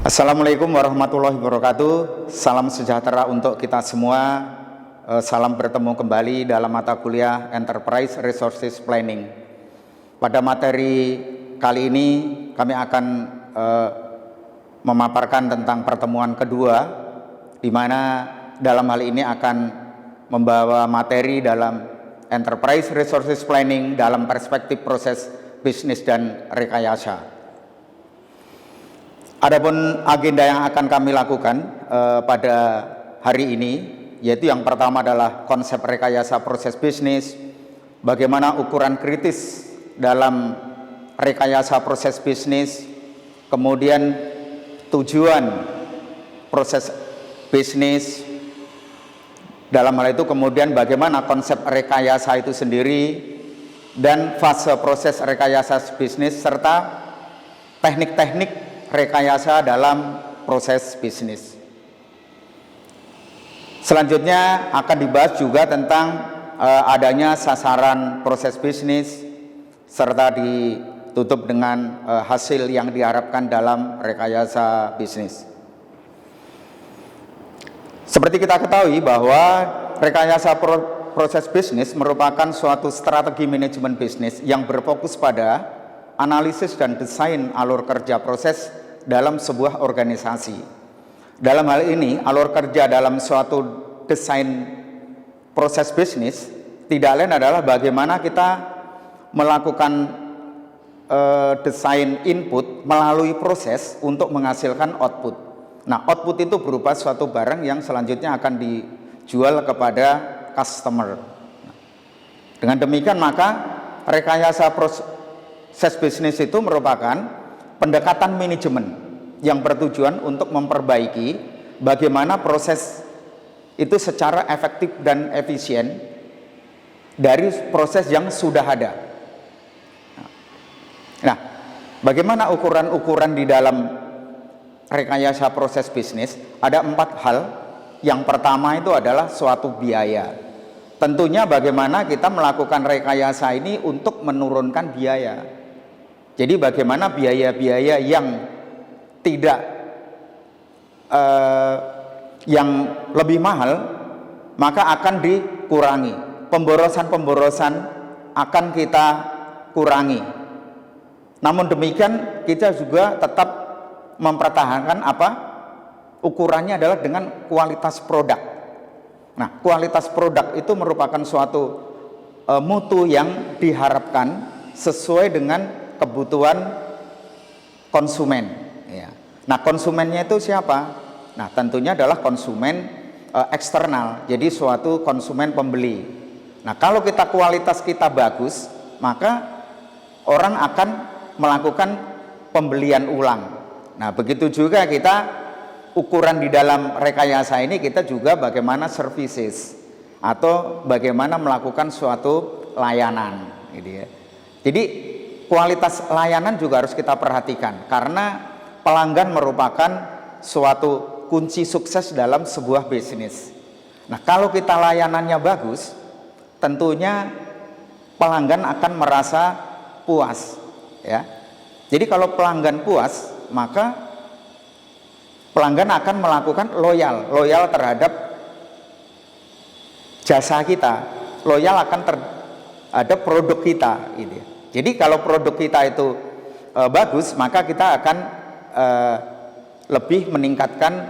Assalamualaikum warahmatullahi wabarakatuh. Salam sejahtera untuk kita semua. Salam bertemu kembali dalam mata kuliah Enterprise Resources Planning. Pada materi kali ini kami akan memaparkan tentang pertemuan kedua, di mana dalam hal ini akan membawa materi dalam Enterprise Resources Planning dalam perspektif proses bisnis dan rekayasa. Adapun agenda yang akan kami lakukan pada hari ini, yaitu yang pertama adalah konsep rekayasa proses bisnis, bagaimana ukuran kritis dalam rekayasa proses bisnis, kemudian tujuan proses bisnis, dalam hal itu kemudian bagaimana konsep rekayasa itu sendiri, dan fase proses rekayasa bisnis, serta teknik-teknik rekayasa dalam proses bisnis. Selanjutnya akan dibahas juga tentang adanya sasaran proses bisnis, serta ditutup dengan hasil yang diharapkan dalam rekayasa bisnis. Seperti kita ketahui bahwa rekayasa proses bisnis merupakan suatu strategi manajemen bisnis yang berfokus pada analisis dan desain alur kerja proses dalam sebuah organisasi. Dalam hal ini, alur kerja dalam suatu desain proses bisnis tidak lain adalah bagaimana kita melakukan desain input melalui proses untuk menghasilkan output. Nah, output itu berupa suatu barang yang selanjutnya akan dijual kepada customer. Dengan demikian maka rekayasa proses bisnis itu merupakan pendekatan manajemen yang bertujuan untuk memperbaiki bagaimana proses itu secara efektif dan efisien dari proses yang sudah ada. Nah, bagaimana ukuran-ukuran di dalam rekayasa proses bisnis? Ada 4 hal. Yang pertama itu adalah suatu biaya. Tentunya bagaimana kita melakukan rekayasa ini untuk menurunkan biaya. Jadi bagaimana biaya-biaya yang tidak yang lebih mahal maka akan dikurangi. Pemborosan-pemborosan akan kita kurangi. Namun demikian kita juga tetap mempertahankan ukurannya adalah dengan kualitas produk. Nah, kualitas produk itu merupakan suatu mutu yang diharapkan sesuai dengan kebutuhan konsumen. Ya. Nah, konsumennya itu siapa? Nah, tentunya adalah konsumen eksternal. Jadi suatu konsumen pembeli. Nah, kalau kualitas kita bagus, maka orang akan melakukan pembelian ulang. Nah, begitu juga kita ukuran di dalam rekayasa ini, kita juga bagaimana services atau bagaimana melakukan suatu layanan, gitu ya. Jadi kualitas layanan juga harus kita perhatikan karena pelanggan merupakan suatu kunci sukses dalam sebuah bisnis. Nah, kalau kita layanannya bagus, tentunya pelanggan akan merasa puas, ya. Jadi kalau pelanggan puas, maka pelanggan akan melakukan loyal terhadap jasa kita, loyal akan terhadap produk kita, gitu ya. Jadi kalau produk kita itu bagus, maka kita akan lebih meningkatkan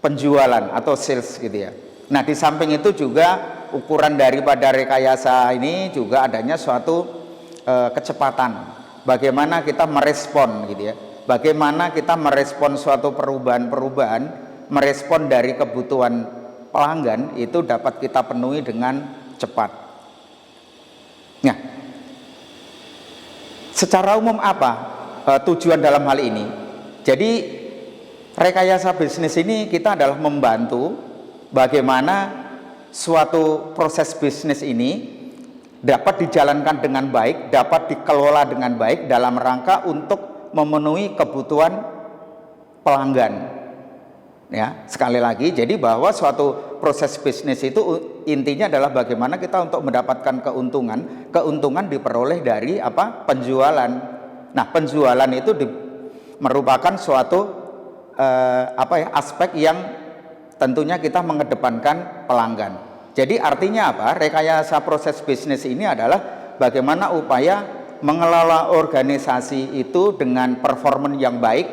penjualan atau sales, gitu ya. Nah, di samping itu juga ukuran daripada rekayasa ini juga adanya suatu kecepatan. Bagaimana kita merespon, gitu ya. Bagaimana kita merespon suatu perubahan-perubahan, merespon dari kebutuhan pelanggan itu dapat kita penuhi dengan cepat. Nah, secara umum apa tujuan dalam hal ini? Jadi rekayasa bisnis ini kita adalah membantu bagaimana suatu proses bisnis ini dapat dijalankan dengan baik, dapat dikelola dengan baik dalam rangka untuk memenuhi kebutuhan pelanggan. Ya, sekali lagi, jadi bahwa suatu proses bisnis itu intinya adalah bagaimana kita untuk mendapatkan keuntungan. Keuntungan diperoleh dari penjualan. Nah, penjualan itu merupakan suatu aspek yang tentunya kita mengedepankan pelanggan. Jadi artinya apa? Rekayasa proses bisnis ini adalah bagaimana upaya mengelola organisasi itu dengan performa yang baik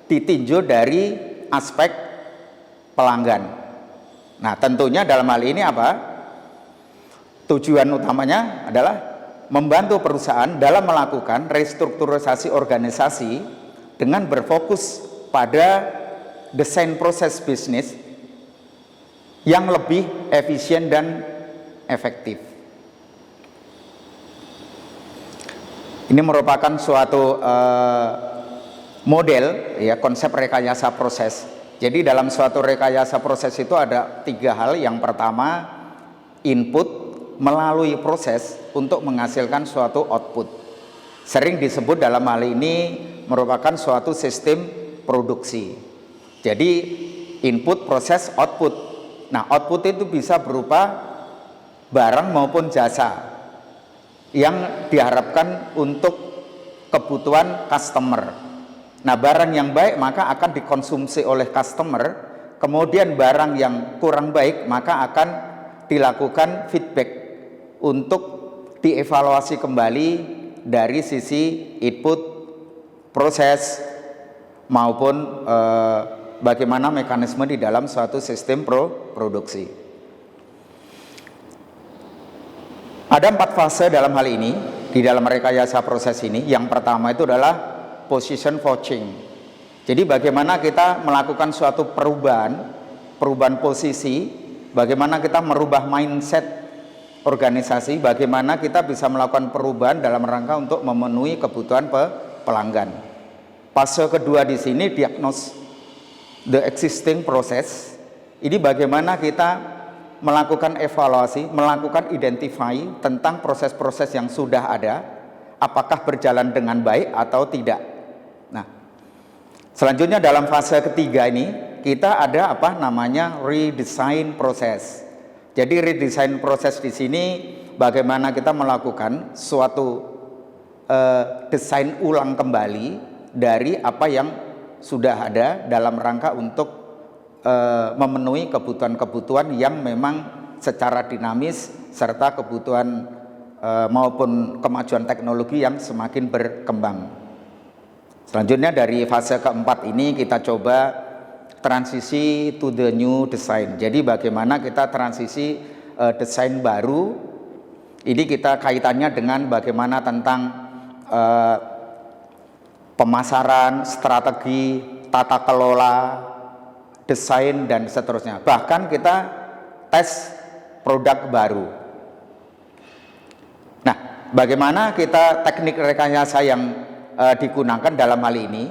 ditinjau dari aspek pelanggan. Nah, tentunya dalam hal ini apa? Tujuan utamanya adalah membantu perusahaan dalam melakukan restrukturisasi organisasi dengan berfokus pada desain proses bisnis yang lebih efisien dan efektif. Ini merupakan suatu model ya, konsep rekayasa proses. Jadi dalam suatu rekayasa proses itu ada 3 hal. Yang pertama, input melalui proses untuk menghasilkan suatu output. Sering disebut dalam hal ini merupakan suatu sistem produksi. Jadi input, proses, output. Nah, output itu bisa berupa barang maupun jasa yang diharapkan untuk kebutuhan customer. Nah, barang yang baik maka akan dikonsumsi oleh customer, kemudian barang yang kurang baik maka akan dilakukan feedback untuk dievaluasi kembali dari sisi input, proses maupun bagaimana mekanisme di dalam suatu sistem produksi. Ada 4 fase dalam hal ini, di dalam rekayasa proses ini. Yang pertama itu adalah position fetching. Jadi bagaimana kita melakukan suatu perubahan posisi, bagaimana kita merubah mindset organisasi, bagaimana kita bisa melakukan perubahan dalam rangka untuk memenuhi kebutuhan pelanggan. Fase kedua di sini diagnose the existing process. Ini bagaimana kita melakukan evaluasi, melakukan identify tentang proses-proses yang sudah ada, apakah berjalan dengan baik atau tidak. Nah, selanjutnya dalam fase ketiga ini kita ada apa namanya redesign proses. Jadi redesign proses di sini bagaimana kita melakukan suatu desain ulang kembali dari apa yang sudah ada dalam rangka untuk memenuhi kebutuhan-kebutuhan yang memang secara dinamis serta kebutuhan maupun kemajuan teknologi yang semakin berkembang. Selanjutnya dari fase keempat ini kita coba transisi to the new design. Jadi bagaimana kita transisi desain baru. Ini kita kaitannya dengan bagaimana tentang pemasaran, strategi, tata kelola, desain dan seterusnya. Bahkan kita tes produk baru. Nah, bagaimana kita teknik rekayasa yang digunakan dalam hal ini?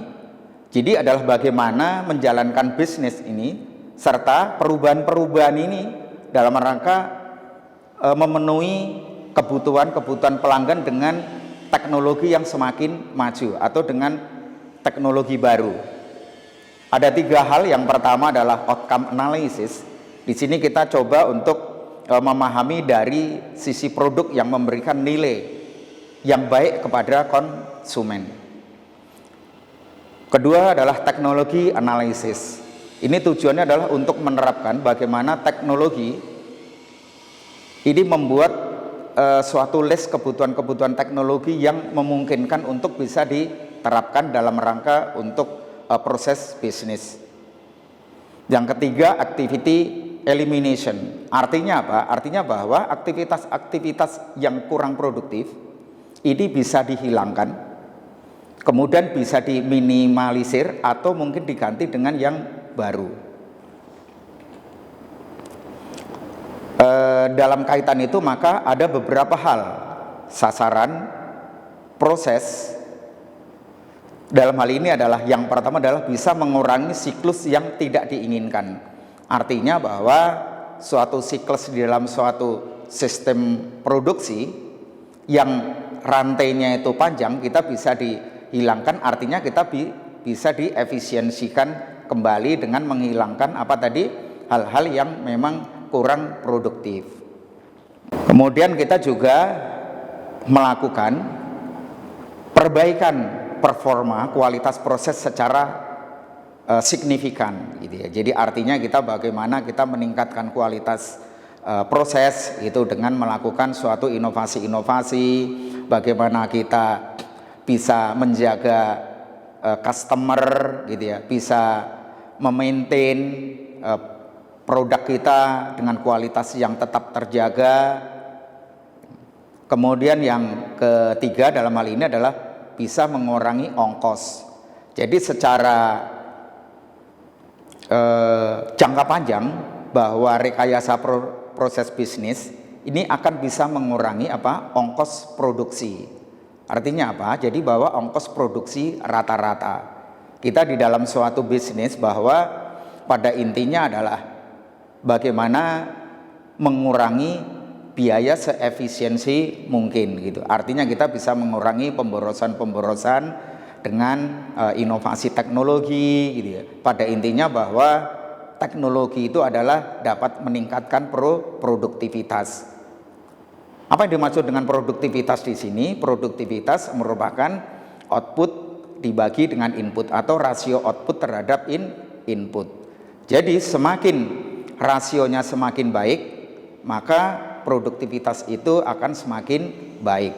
Jadi adalah bagaimana menjalankan bisnis ini serta perubahan-perubahan ini dalam rangka memenuhi kebutuhan-kebutuhan pelanggan dengan teknologi yang semakin maju atau dengan teknologi baru. Ada 3 hal. Yang pertama adalah outcome analysis. Di sini kita coba untuk memahami dari sisi produk yang memberikan nilai yang baik kepada konsumen. Kedua adalah teknologi analisis. Ini tujuannya adalah untuk menerapkan bagaimana teknologi ini membuat suatu list kebutuhan-kebutuhan teknologi yang memungkinkan untuk bisa diterapkan dalam rangka untuk proses bisnis. Yang ketiga, activity elimination. Artinya apa? Artinya bahwa aktivitas-aktivitas yang kurang produktif ini bisa dihilangkan, kemudian bisa diminimalisir atau mungkin diganti dengan yang baru. Dalam kaitan itu maka ada beberapa hal, sasaran, proses. Dalam hal ini adalah yang pertama adalah bisa mengurangi siklus yang tidak diinginkan. Artinya bahwa suatu siklus di dalam suatu sistem produksi yang rantainya itu panjang kita bisa dihilangkan. Artinya kita bisa diefisiensikan kembali dengan menghilangkan apa tadi, hal-hal yang memang kurang produktif. Kemudian kita juga melakukan perbaikan performa kualitas proses secara signifikan gitu ya. Jadi artinya kita bagaimana kita meningkatkan kualitas proses itu dengan melakukan suatu inovasi-inovasi, bagaimana kita bisa menjaga customer gitu ya, bisa memaintain produk kita dengan kualitas yang tetap terjaga. Kemudian yang ketiga dalam hal ini adalah bisa mengurangi ongkos. Jadi secara jangka panjang bahwa rekayasa proses bisnis ini akan bisa mengurangi ongkos produksi. Artinya apa? Jadi bahwa ongkos produksi rata-rata kita di dalam suatu bisnis bahwa pada intinya adalah bagaimana mengurangi biaya seefisiensi mungkin gitu. Artinya kita bisa mengurangi pemborosan-pemborosan dengan inovasi teknologi gitu ya. Pada intinya bahwa teknologi itu adalah dapat meningkatkan produktivitas. Apa yang dimaksud dengan produktivitas di sini? Produktivitas merupakan output dibagi dengan input atau rasio output terhadap input. Jadi semakin rasionya semakin baik, maka produktivitas itu akan semakin baik.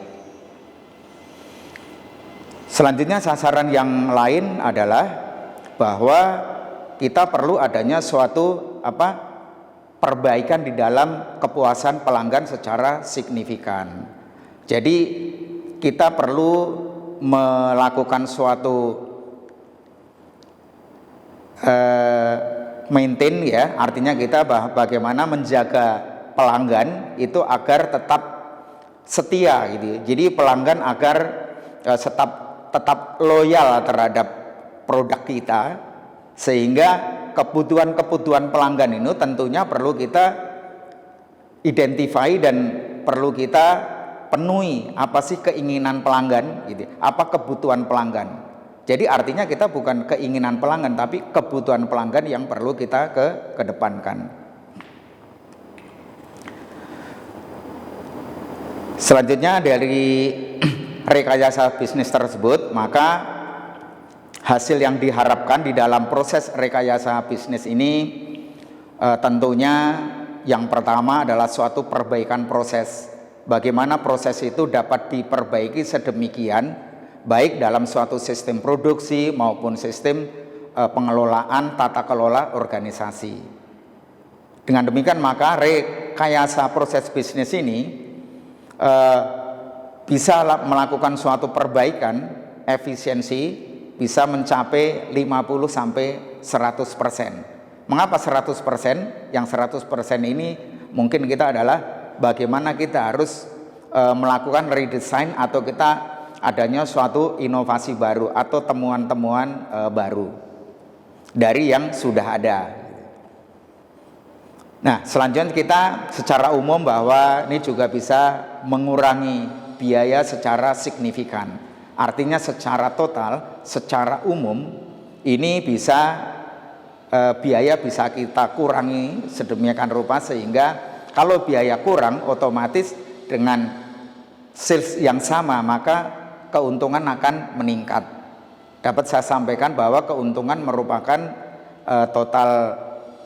Selanjutnya sasaran yang lain adalah bahwa kita perlu adanya suatu perbaikan di dalam kepuasan pelanggan secara signifikan. Jadi kita perlu melakukan suatu maintain ya, artinya kita bagaimana menjaga pelanggan itu agar tetap setia gitu. Jadi pelanggan agar tetap loyal terhadap produk kita, sehingga kebutuhan pelanggan itu tentunya perlu kita identify dan perlu kita penuhi. Apa sih keinginan pelanggan gitu, apa kebutuhan pelanggan. Jadi artinya kita bukan keinginan pelanggan tapi kebutuhan pelanggan yang perlu kita kedepankan. Selanjutnya dari rekayasa bisnis tersebut, maka hasil yang diharapkan di dalam proses rekayasa bisnis ini tentunya yang pertama adalah suatu perbaikan proses. Bagaimana proses itu dapat diperbaiki sedemikian baik dalam suatu sistem produksi maupun sistem pengelolaan tata kelola organisasi. Dengan demikian maka rekayasa proses bisnis ini bisa melakukan suatu perbaikan efisiensi bisa mencapai 50 sampai 100%. Mengapa 100%? Yang 100% ini mungkin kita adalah bagaimana kita harus melakukan redesign atau kita adanya suatu inovasi baru atau temuan-temuan baru dari yang sudah ada. Nah, selanjutnya kita secara umum bahwa ini juga bisa mengurangi biaya secara signifikan. Artinya secara total, secara umum ini bisa biaya bisa kita kurangi sedemikian rupa sehingga kalau biaya kurang otomatis dengan sales yang sama maka keuntungan akan meningkat. Dapat saya sampaikan bahwa keuntungan merupakan total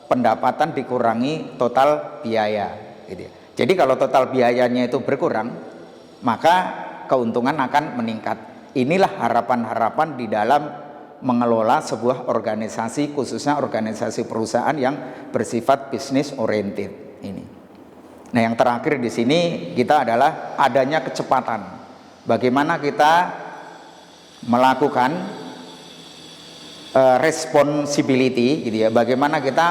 pendapatan dikurangi total biaya gitu. Jadi kalau total biayanya itu berkurang maka keuntungan akan meningkat. Inilah harapan-harapan di dalam mengelola sebuah organisasi, khususnya organisasi perusahaan yang bersifat business oriented ini. Nah, yang terakhir di sini kita adalah adanya kecepatan. Bagaimana kita melakukan responsibility gitu ya. Bagaimana kita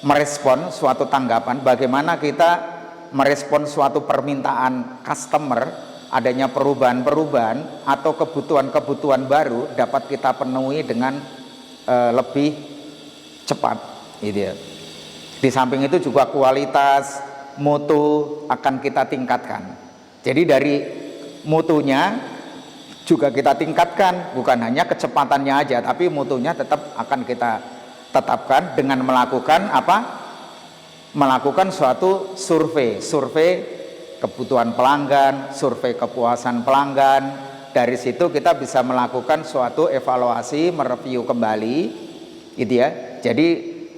merespon suatu tanggapan, bagaimana kita merespon suatu permintaan customer, adanya perubahan-perubahan atau kebutuhan-kebutuhan baru dapat kita penuhi dengan lebih cepat gitu ya. Di samping itu juga kualitas mutu akan kita tingkatkan. Jadi dari mutunya juga kita tingkatkan, bukan hanya kecepatannya aja tapi mutunya tetap akan kita tetapkan dengan melakukan melakukan suatu survei kebutuhan pelanggan, survei kepuasan pelanggan, dari situ kita bisa melakukan suatu evaluasi, mereview kembali, gitu ya. Jadi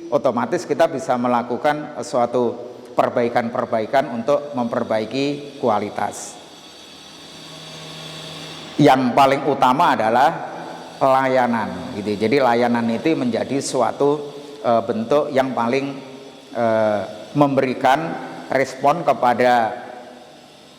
otomatis kita bisa melakukan suatu perbaikan-perbaikan untuk memperbaiki kualitas. Yang paling utama adalah layanan, gitu. Jadi layanan itu menjadi suatu bentuk yang paling memberikan respon kepada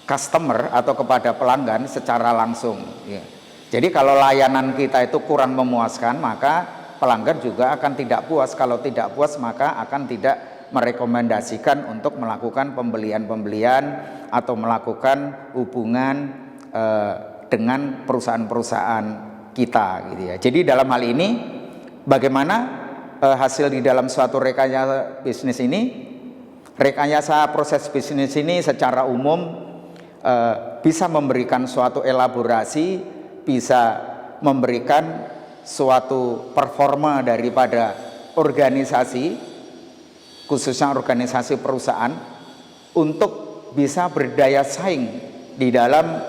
customer atau kepada pelanggan secara langsung, ya. Jadi kalau layanan kita itu kurang memuaskan, maka pelanggan juga akan tidak puas. Kalau tidak puas, maka akan tidak merekomendasikan untuk melakukan pembelian-pembelian atau melakukan hubungan dengan perusahaan-perusahaan kita, gitu ya. Jadi dalam hal ini bagaimana hasil di dalam suatu rekayasa bisnis ini? Rekayasa proses bisnis ini secara umum bisa memberikan suatu elaborasi, bisa memberikan suatu performa daripada organisasi, khususnya organisasi perusahaan, untuk bisa berdaya saing di dalam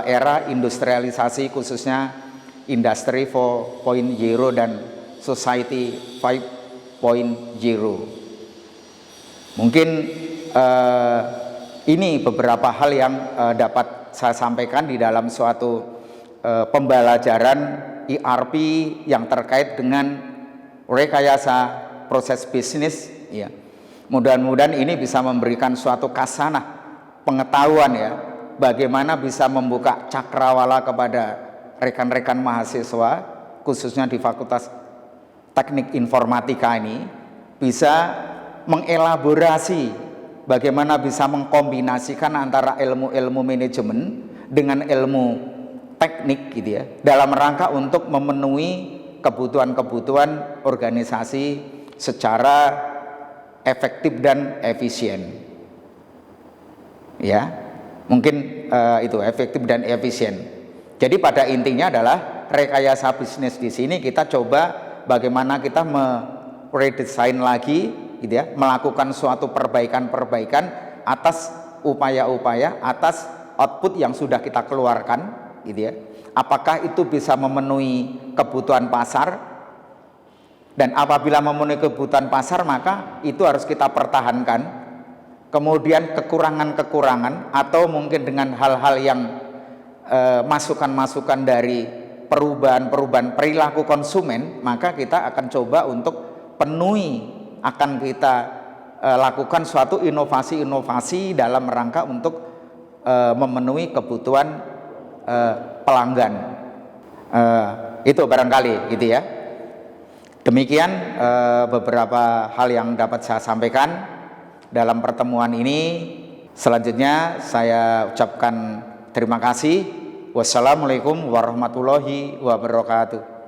era industrialisasi, khususnya industri 4.0 dan society 5.0. Mungkin ini beberapa hal yang dapat saya sampaikan di dalam suatu pembelajaran ERP yang terkait dengan rekayasa proses bisnis, ya. Mudah-mudahan ini bisa memberikan suatu kasanah pengetahuan, ya, bagaimana bisa membuka cakrawala kepada rekan-rekan mahasiswa, khususnya di Fakultas Teknik Informatika ini, bisa mengelaborasi bagaimana bisa mengkombinasikan antara ilmu-ilmu manajemen dengan ilmu teknik, gitu ya, dalam rangka untuk memenuhi kebutuhan-kebutuhan organisasi secara efektif dan efisien. Ya, mungkin itu efektif dan efisien. Jadi pada intinya adalah rekayasa bisnis di sini kita coba bagaimana kita meredesain lagi, gitu ya, melakukan suatu perbaikan-perbaikan atas upaya-upaya, atas output yang sudah kita keluarkan, gitu ya. Apakah itu bisa memenuhi kebutuhan pasar? Dan apabila memenuhi kebutuhan pasar, maka itu harus kita pertahankan. Kemudian kekurangan-kekurangan atau mungkin dengan hal-hal yang masukan-masukan dari perubahan-perubahan perilaku konsumen, maka kita akan coba untuk penuhi, akan kita lakukan suatu inovasi-inovasi dalam rangka untuk memenuhi kebutuhan pelanggan. Itu barangkali, gitu ya. Demikian beberapa hal yang dapat saya sampaikan dalam pertemuan ini. Selanjutnya saya ucapkan terima kasih. Wassalamualaikum warahmatullahi wabarakatuh.